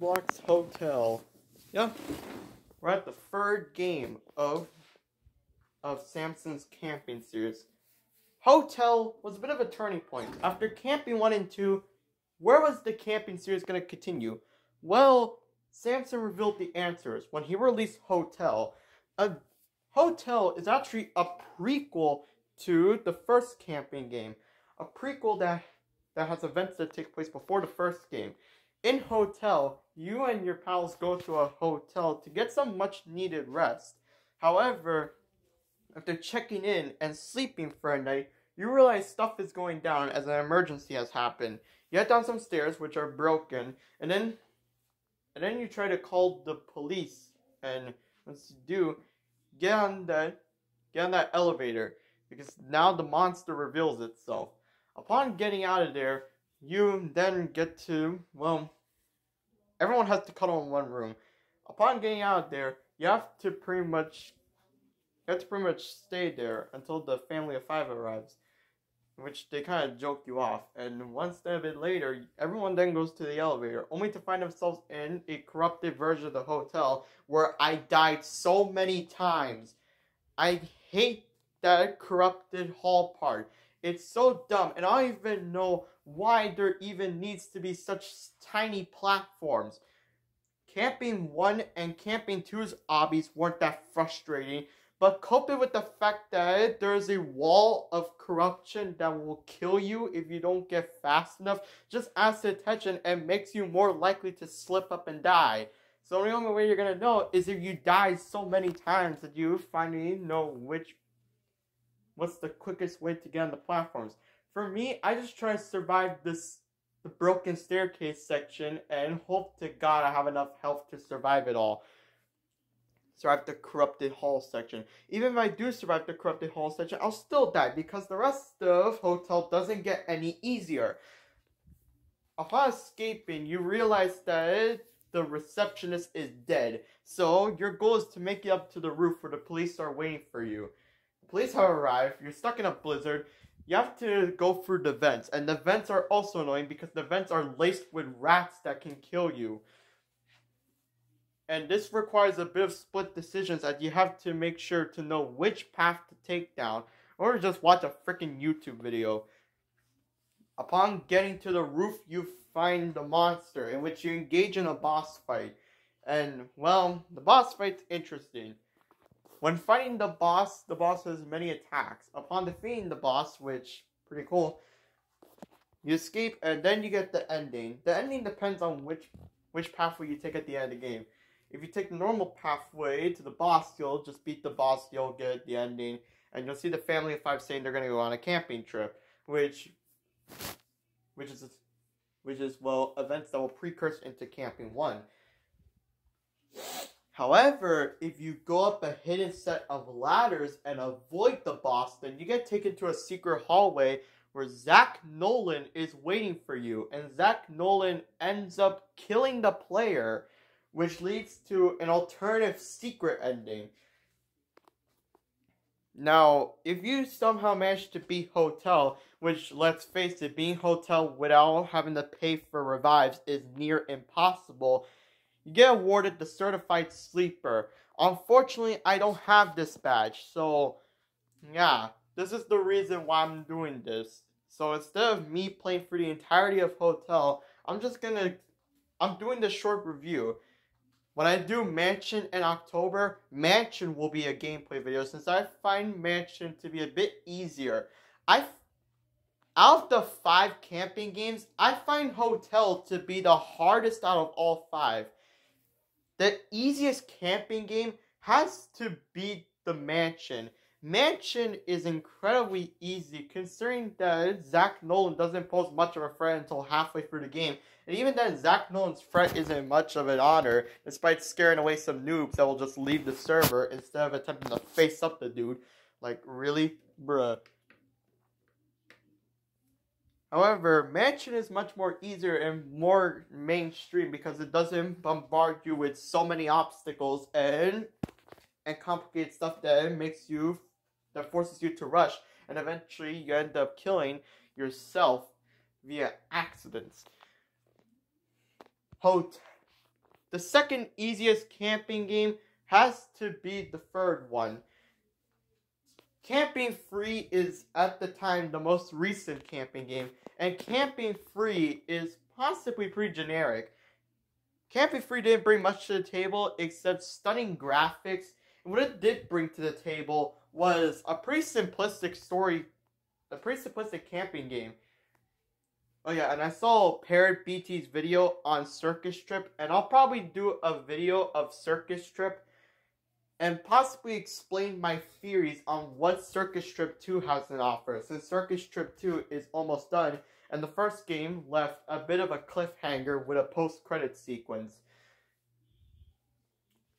Roblox Hotel. Yeah, we're at the third game of Samson's camping series. Hotel was a bit of a turning point. After camping 1 and 2, where was the camping series going to continue? Well, Samson revealed the answers when he released Hotel. Hotel is actually a prequel to the first camping game. A prequel that has events that take place before the first game. In Hotel, you and your pals go to a hotel to get some much needed rest. However, after checking in and sleeping for a night, you realize stuff is going down as an emergency has happened. You head down some stairs which are broken, and then you try to call the police. And once you do, get on that elevator, because now the monster reveals itself. Upon getting out of there, you then get to, well, everyone has to cuddle in one room. Upon getting out of there, you have to pretty much stay there until the family of 5 arrives, which they kind of joke you off. And one step a bit later, everyone then goes to the elevator, only to find themselves in a corrupted version of the hotel where I died so many times. I hate that corrupted hall part. It's so dumb, and I don't even know why there even needs to be such tiny platforms. Camping 1 and Camping 2's obbies weren't that frustrating, but coping with the fact that there's a wall of corruption that will kill you if you don't get fast enough just adds to tension and makes you more likely to slip up and die. So the only way you're gonna know is if you die so many times that you finally know what's the quickest way to get on the platforms. For me, I just try to survive the broken staircase section and hope to God I have enough health to survive it all. Survive the corrupted hall section. Even if I do survive the corrupted hall section, I'll still die because the rest of Hotel doesn't get any easier. Upon escaping, you realize that the receptionist is dead. So your goal is to make it up to the roof where the police are waiting for you. The police have arrived, you're stuck in a blizzard, you have to go through the vents, and the vents are also annoying because the vents are laced with rats that can kill you. And this requires a bit of split decisions as you have to make sure to know which path to take down, or just watch a freaking YouTube video. Upon getting to the roof, you find the monster, in which you engage in a boss fight. And, well, the boss fight's interesting. When fighting the boss has many attacks. Upon defeating the boss, which, pretty cool, you escape, and then you get the ending. The ending depends on which pathway you take at the end of the game. If you take the normal pathway to the boss, you'll just beat the boss, you'll get the ending, and you'll see the family of 5 saying they're going to go on a camping trip, which is, well, events that will precursor into Camping 1. However, if you go up a hidden set of ladders and avoid the boss, then you get taken to a secret hallway where Zach Nolan is waiting for you, and Zach Nolan ends up killing the player, which leads to an alternative secret ending. Now, if you somehow manage to beat Hotel, which, let's face it, being Hotel without having to pay for revives is near impossible, you get awarded the Certified Sleeper. Unfortunately, I don't have this badge, so yeah, this is the reason why I'm doing this. So instead of me playing through the entirety of Hotel, I'm doing this short review. When I do Mansion in October, Mansion will be a gameplay video since I find Mansion to be a bit easier. Out of the 5 camping games, I find Hotel to be the hardest out of all 5. The easiest camping game has to be the Mansion. Mansion is incredibly easy considering that Zach Nolan doesn't pose much of a threat until halfway through the game. And even then, Zach Nolan's threat isn't much of an honor, despite scaring away some noobs that will just leave the server instead of attempting to face up the dude. Like, really? Bruh. However, Mansion is much more easier and more mainstream because it doesn't bombard you with so many obstacles and complicated stuff that forces you to rush, and eventually you end up killing yourself via accidents. the second easiest camping game has to be the third one. Camping Free is, at the time, the most recent camping game, and Camping Free is possibly pretty generic. Camping Free didn't bring much to the table except stunning graphics, and what it did bring to the table was a pretty simplistic story, a pretty simplistic camping game. Oh yeah, and I saw Parrot BT's video on Circus Trip, and I'll probably do a video of Circus Trip and possibly explain my theories on what Circus Trip 2 has to offer, since Circus Trip 2 is almost done, and the first game left a bit of a cliffhanger with a post-credit sequence.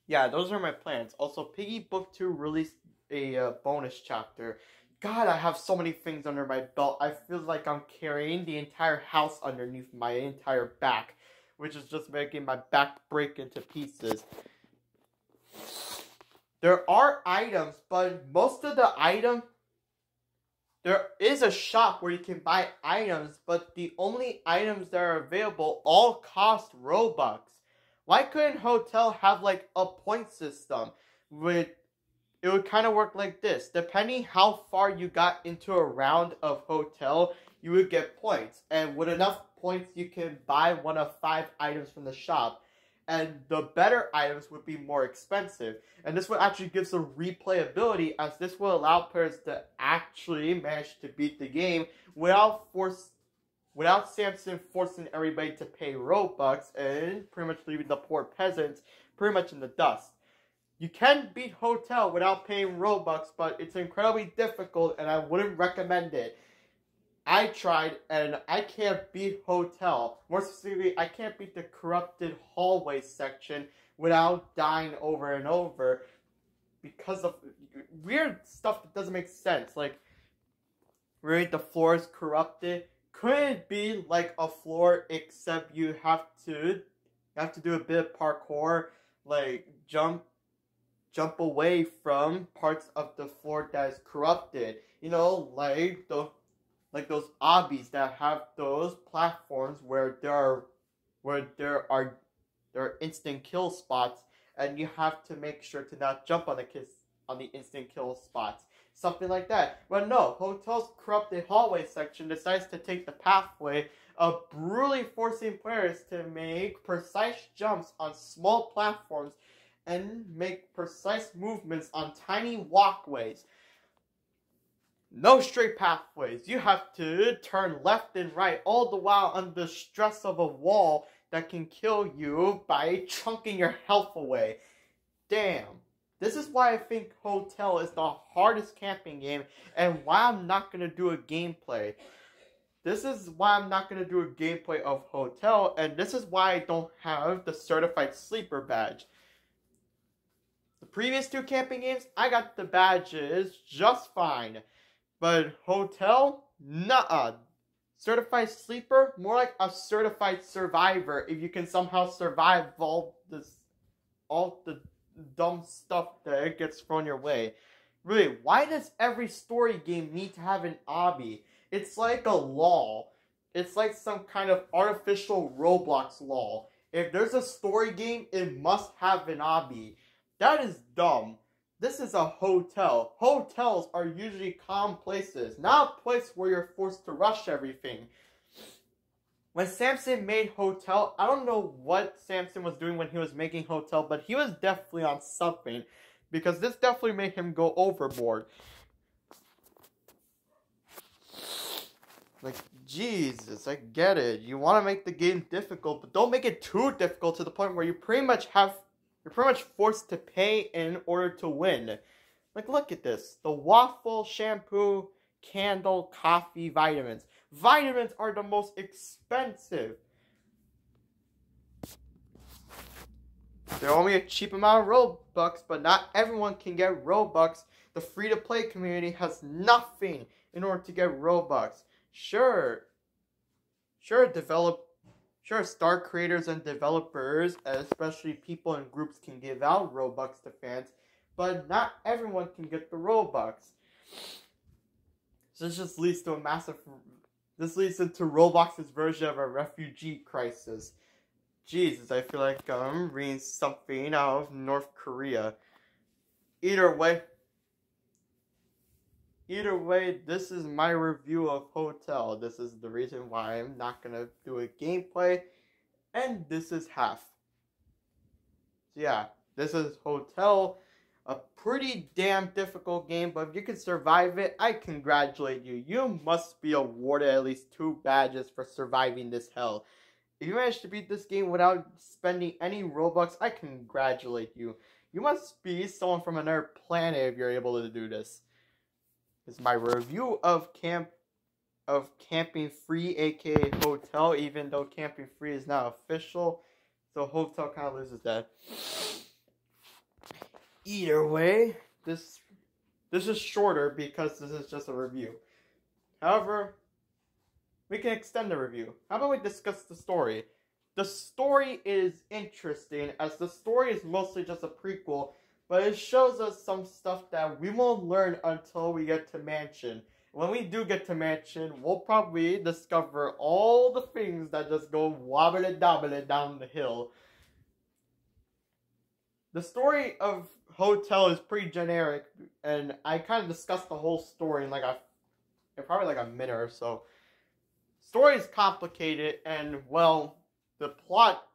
Yeah, those are my plans. Also, Piggy Book 2 released a bonus chapter. God, I have so many things under my belt. I feel like I'm carrying the entire house underneath my entire back, which is just making my back break into pieces. There are items, but most of the items, there is a shop where you can buy items, but the only items that are available all cost Robux. Why couldn't Hotel have like a point system? It would kind of work like this. Depending how far you got into a round of Hotel, you would get points. And with enough points, you can buy one of 5 items from the shop. And the better items would be more expensive. And this would actually give some replayability, as this will allow players to actually manage to beat the game without Samson forcing everybody to pay Robux and pretty much leaving the poor peasants pretty much in the dust. You can beat Hotel without paying Robux, but it's incredibly difficult and I wouldn't recommend it. I tried and I can't beat Hotel. More specifically, I can't beat the corrupted hallway section without dying over and over because of weird stuff that doesn't make sense. Like, really, the floor is corrupted. Couldn't it be like a floor except you have to do a bit of parkour, like jump away from parts of the floor that is corrupted? You know, like those obbies that have those platforms where there are instant kill spots, and you have to make sure to not jump on the instant kill spots. Something like that. But no, Hotel's corrupted hallway section decides to take the pathway of brutally forcing players to make precise jumps on small platforms and make precise movements on tiny walkways. No straight pathways. You have to turn left and right, all the while under stress of a wall that can kill you by chunking your health away. Damn. This is why I think Hotel is the hardest camping game, and why I'm not going to do a gameplay. This is why I'm not going to do a gameplay of Hotel, and this is why I don't have the Certified Sleeper badge. The previous 2 camping games, I got the badges just fine. But Hotel, nuh-uh. Certified Sleeper, more like a Certified Survivor, if you can somehow survive all the dumb stuff that gets thrown your way. Really, why does every story game need to have an obby? It's like a law. It's like some kind of artificial Roblox law. If there's a story game, it must have an obby. That is dumb. This is a hotel. Hotels are usually calm places, not a place where you're forced to rush everything. When Samson made Hotel, I don't know what Samson was doing when he was making Hotel, but he was definitely on something, because this definitely made him go overboard. Like, Jesus, I get it. You want to make the game difficult, but don't make it too difficult to the point where you're pretty much forced to pay in order to win. Like, look at this. The waffle, shampoo, candle, coffee, vitamins. Vitamins are the most expensive. They're only a cheap amount of Robux, but not everyone can get Robux. The free-to-play community has nothing in order to get Robux. Sure, star creators and developers, especially people in groups, can give out Robux to fans, but not everyone can get the Robux. So this just leads to Roblox's version of a refugee crisis. Jesus, I feel like I'm reading something out of North Korea. Either way, this is my review of Hotel. This is the reason why I'm not gonna do a gameplay, and this is half. So yeah, this is Hotel. A pretty damn difficult game, but if you can survive it, I congratulate you. You must be awarded at least 2 badges for surviving this hell. If you managed to beat this game without spending any Robux, I congratulate you. You must be someone from another planet if you're able to do this. This is my review of Camping Free, aka Hotel, even though Camping Free is not official. So Hotel kind of loses that. Either way, this is shorter because this is just a review. However, we can extend the review. How about we discuss the story? The story is interesting, as the story is mostly just a prequel, but it shows us some stuff that we won't learn until we get to Mansion. When we do get to Mansion, we'll probably discover all the things that just go wobbly-dobbly down the hill. The story of Hotel is pretty generic, and I kind of discussed the whole story in probably like a minute or so. Story is complicated, and well, the plot,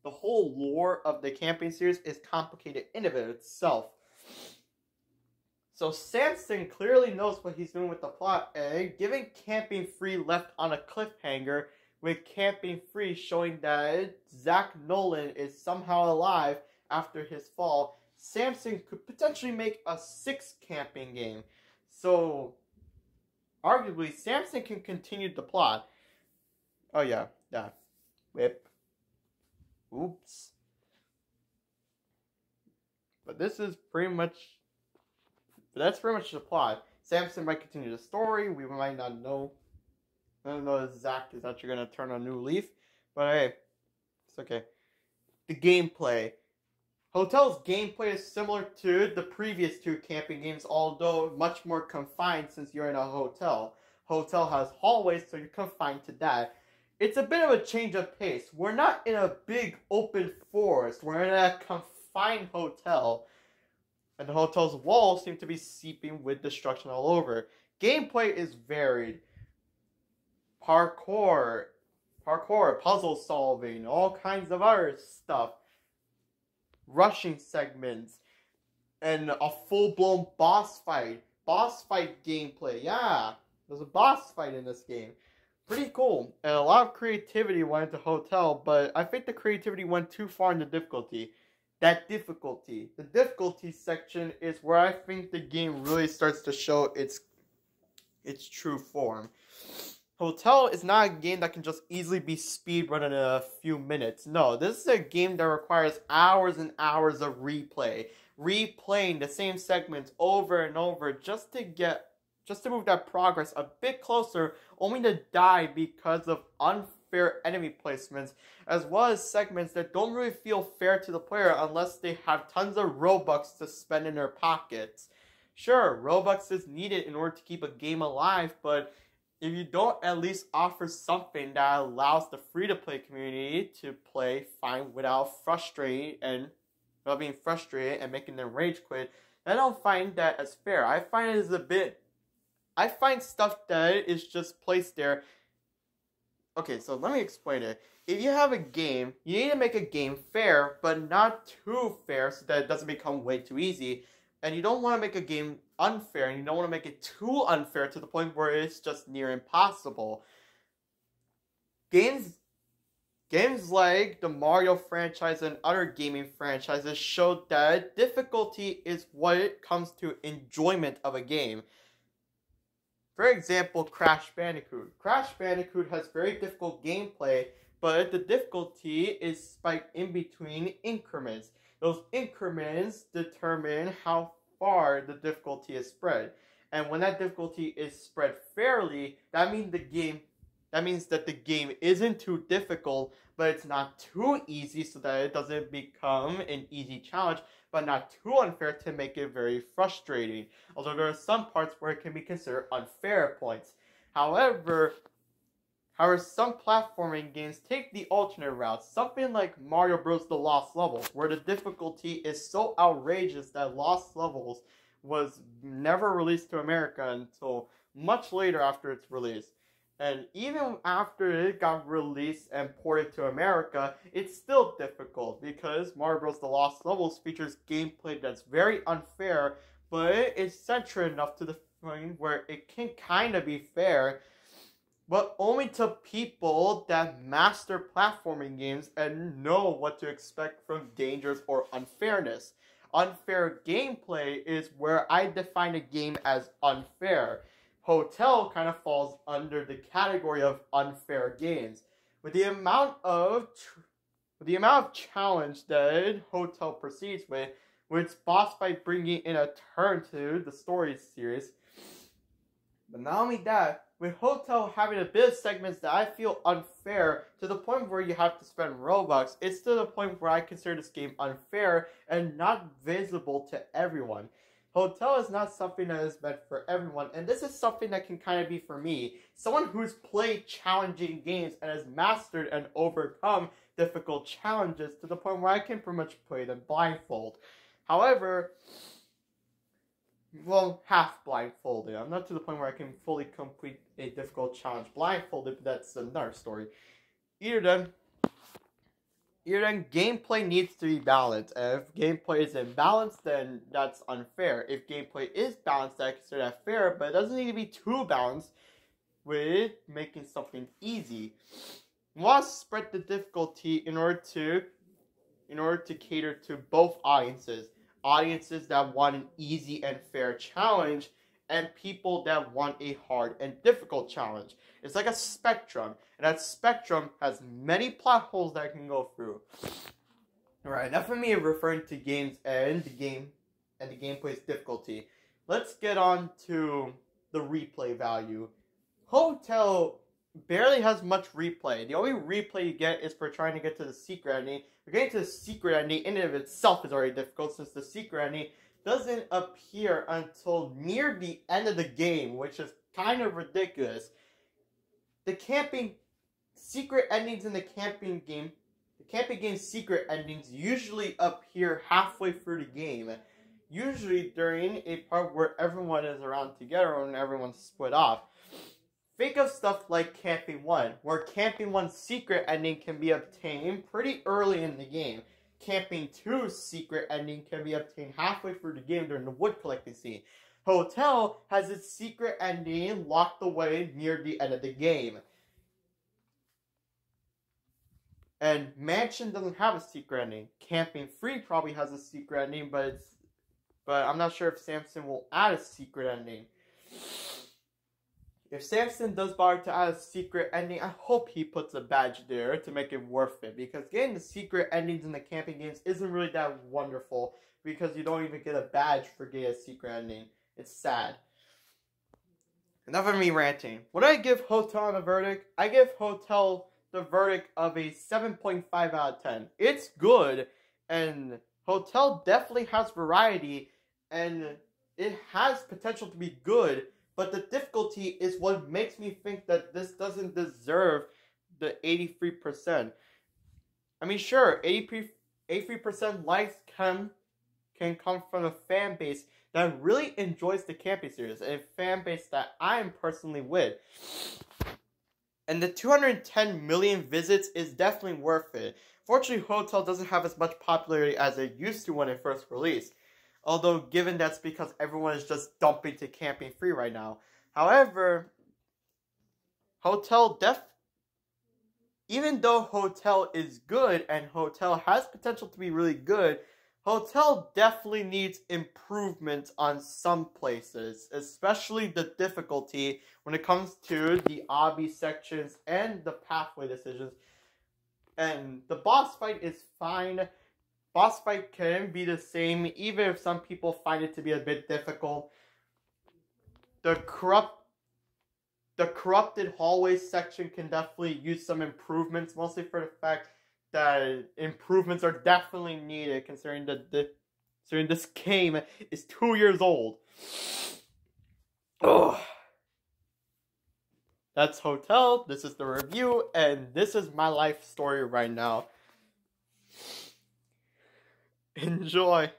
the whole lore of the camping series is complicated in of itself. So Samson clearly knows what he's doing with the plot, and giving Camping Free left on a cliffhanger, with Camping Free showing that Zach Nolan is somehow alive after his fall. Samson could potentially make a 6th camping game. So, arguably, Samson can continue the plot. Oh yeah, whip. Oops. But this is pretty much, that's pretty much the plot. Samson might continue the story, we might not know. I don't know if Zach is actually going to turn a new leaf, but hey, it's okay. The gameplay. Hotel's gameplay is similar to the previous 2 camping games, although much more confined since you're in a hotel. Hotel has hallways, so you're confined to that. It's a bit of a change of pace. We're not in a big open forest. We're in a confined hotel. And the hotel's walls seem to be seeping with destruction all over. Gameplay is varied. Parkour, puzzle solving, all kinds of other stuff. Rushing segments, and a full-blown boss fight. Boss fight gameplay, yeah. There's a boss fight in this game. Pretty cool. And a lot of creativity went into Hotel, but I think the creativity went too far in the difficulty. The difficulty section is where I think the game really starts to show its true form. Hotel is not a game that can just easily be speedrun in a few minutes. No, this is a game that requires hours and hours of replay. Replaying the same segments over and over just to move that progress a bit closer, only to die because of unfair enemy placements, as well as segments that don't really feel fair to the player unless they have tons of Robux to spend in their pockets. Sure, Robux is needed in order to keep a game alive, but if you don't at least offer something that allows the free-to-play community to play fine without being frustrated and making them rage quit, I don't find that as fair. I find stuff that is just placed there. Okay, so let me explain it. If you have a game, you need to make a game fair, but not too fair so that it doesn't become way too easy. And you don't want to make a game unfair, and you don't want to make it too unfair to the point where it's just near impossible. Games like the Mario franchise and other gaming franchises show that difficulty is what it comes to enjoyment of a game. For example, Crash Bandicoot. Crash Bandicoot has very difficult gameplay, but the difficulty is spiked in between increments. Those increments determine how far the difficulty is spread. And when that difficulty is spread fairly, that means that the game isn't too difficult, but it's not too easy so that it doesn't become an easy challenge, but not too unfair to make it very frustrating. Although there are some parts where it can be considered unfair points. However, However, some platforming games take the alternate route, something like Mario Bros. The Lost Levels, where the difficulty is so outrageous that Lost Levels was never released to America until much later after its release. And even after it got released and ported to America, it's still difficult because Mario Bros. The Lost Levels features gameplay that's very unfair, but it's centered enough to the point where it can kind of be fair, but only to people that master platforming games and know what to expect from dangers or unfairness. Unfair gameplay is where I define a game as unfair. Hotel kind of falls under the category of unfair games. With the amount of challenge that Hotel proceeds with its boss fight bringing in a turn to the story series. But not only that, with Hotel having a bit of segments that I feel unfair to the point where you have to spend Robux, it's to the point where I consider this game unfair and not visible to everyone. Hotel is not something that is meant for everyone, and this is something that can kind of be for me. Someone who's played challenging games and has mastered and overcome difficult challenges to the point where I can pretty much play them blindfold. However, well, half blindfolded. I'm not to the point where I can fully complete a difficult challenge blindfolded, but that's another story. Either then, gameplay needs to be balanced. And if gameplay is imbalanced, then that's unfair. If gameplay is balanced, I consider that fair, but it doesn't need to be too balanced with making something easy. You want to spread the difficulty in order to cater to both audiences. Audiences that want an easy and fair challenge, and people that want a hard and difficult challenge. It's like a spectrum, and that spectrum has many plot holes that it can go through. Alright, enough of me referring to games and the gameplay's difficulty. Let's get on to the replay value. Hotel barely has much replay. The only replay you get is for trying to get to the secret ending. But getting to the secret ending in and of itself is already difficult, since the secret ending doesn't appear until near the end of the game, which is kind of ridiculous. The camping secret endings in the camping game's secret endings usually appear halfway through the game. Usually during a part where everyone is around together and everyone's split off. Think of stuff like Camping 1, where Camping 1's secret ending can be obtained pretty early in the game. Camping 2's secret ending can be obtained halfway through the game during the wood collecting scene. Hotel has its secret ending locked away near the end of the game. And Mansion doesn't have a secret ending. Camping 3 probably has a secret ending, but I'm not sure if Samson will add a secret ending. If Samson does bother to add a secret ending, I hope he puts a badge there to make it worth it. Because getting the secret endings in the camping games isn't really that wonderful, because you don't even get a badge for getting a secret ending. It's sad. Enough of me ranting. When I give Hotel a verdict, I give Hotel the verdict of a 7.5 out of 10. It's good, and Hotel definitely has variety, and it has potential to be good. But the difficulty is what makes me think that this doesn't deserve the 83%. I mean, sure, 83% likes can come from a fan base that really enjoys the camping series, a fan base that I am personally with. And the 210 million visits is definitely worth it. Fortunately, Hotel doesn't have as much popularity as it used to when it first released. Although, given that's because everyone is just dumping to Camping 3 right now. However, even though Hotel is good and Hotel has potential to be really good, Hotel definitely needs improvement on some places, especially the difficulty when it comes to the obby sections and the pathway decisions. And the boss fight is fine. Boss fight can be the same, even if some people find it to be a bit difficult. The corrupted hallway section can definitely use some improvements, mostly for the fact that improvements are definitely needed, considering this game is 2 years old. Ugh. that's Hotel, this is the review, and this is my life story right now. Enjoy.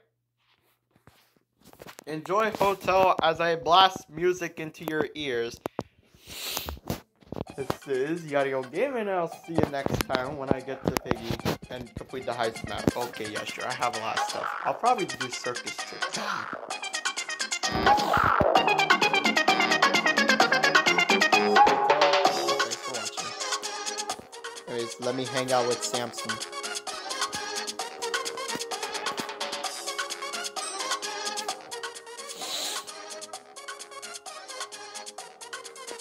Enjoy Hotel as I blast music into your ears. This is Yario Gaming, and I'll see you next time when I get to Piggy and complete the heist map. Okay, yeah, sure, I have a lot of stuff. I'll probably do circus tricks. Thanks for watching. Anyways, let me hang out with Samson.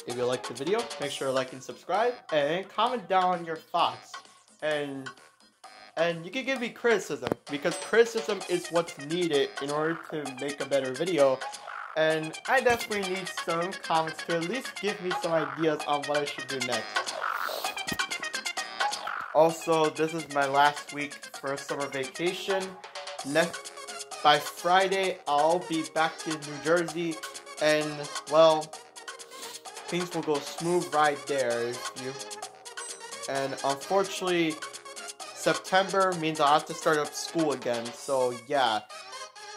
If you liked the video, make sure to like and subscribe, and comment down your thoughts. And you can give me criticism, because criticism is what's needed in order to make a better video. And I definitely need some comments to at least give me some ideas on what I should do next. Also, this is my last week for summer vacation. By Friday, I'll be back in New Jersey, and well, things will go smooth right there. And unfortunately, September means I'll have to start up school again. So yeah,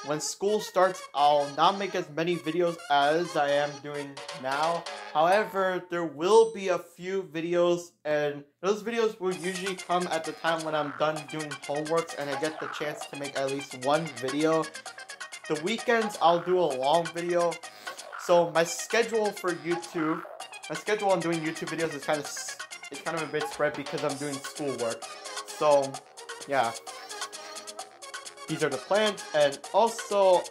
when school starts, I'll not make as many videos as I am doing now. However, there will be a few videos, and those videos will usually come at the time when I'm done doing homework and I get the chance to make at least one video. The weekends, I'll do a long video. So my schedule for YouTube, my schedule on doing YouTube videos is kind of a bit spread because I'm doing schoolwork. So yeah, these are the plans, and also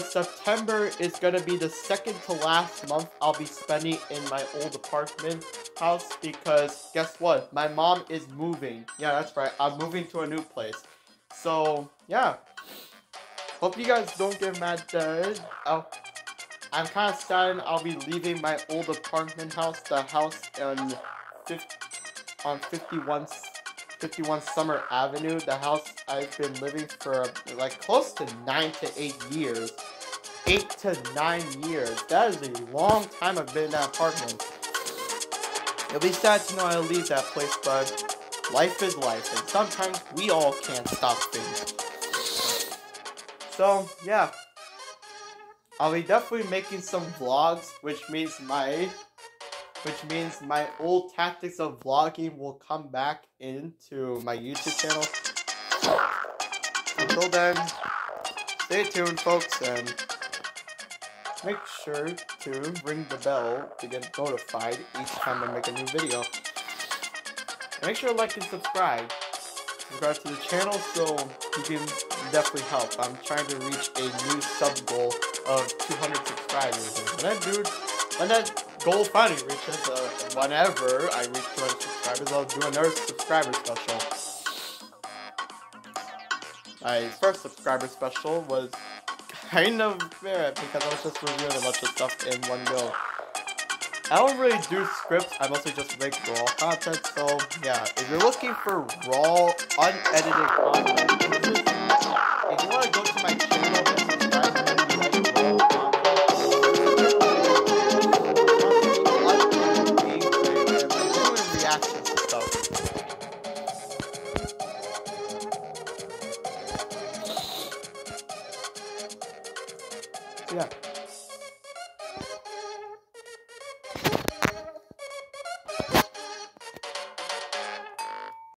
September is gonna be the second to last month I'll be spending in my old apartment house, because guess what? My mom is moving. Yeah, that's right. I'm moving to a new place. So yeah. Hope you guys don't get mad that I'm kind of sad I'll be leaving my old apartment house, the house on 51 Summer Avenue, the house I've been living for like close to 9 to 8 years. 8 to 9 years. That is a long time I've been in that apartment. It'll be sad to know I'll leave that place, but life is life, and sometimes we all can't stop things. So, yeah. I'll be definitely making some vlogs, which means my old tactics of vlogging will come back into my YouTube channel. Until then, stay tuned, folks, and make sure to ring the bell to get notified each time I make a new video. And make sure to like and subscribe. Subscribe to the channel so you can definitely help. I'm trying to reach a new sub goal of 200 subscribers. And when that goal finally reaches, whenever I reach 200 subscribers, I'll do another subscriber special. My first subscriber special was kind of bad because I was just reviewing a bunch of stuff in one go. I don't really do scripts, I mostly just make raw content, so yeah, if you're looking for raw, unedited content, if you want to go to my channel,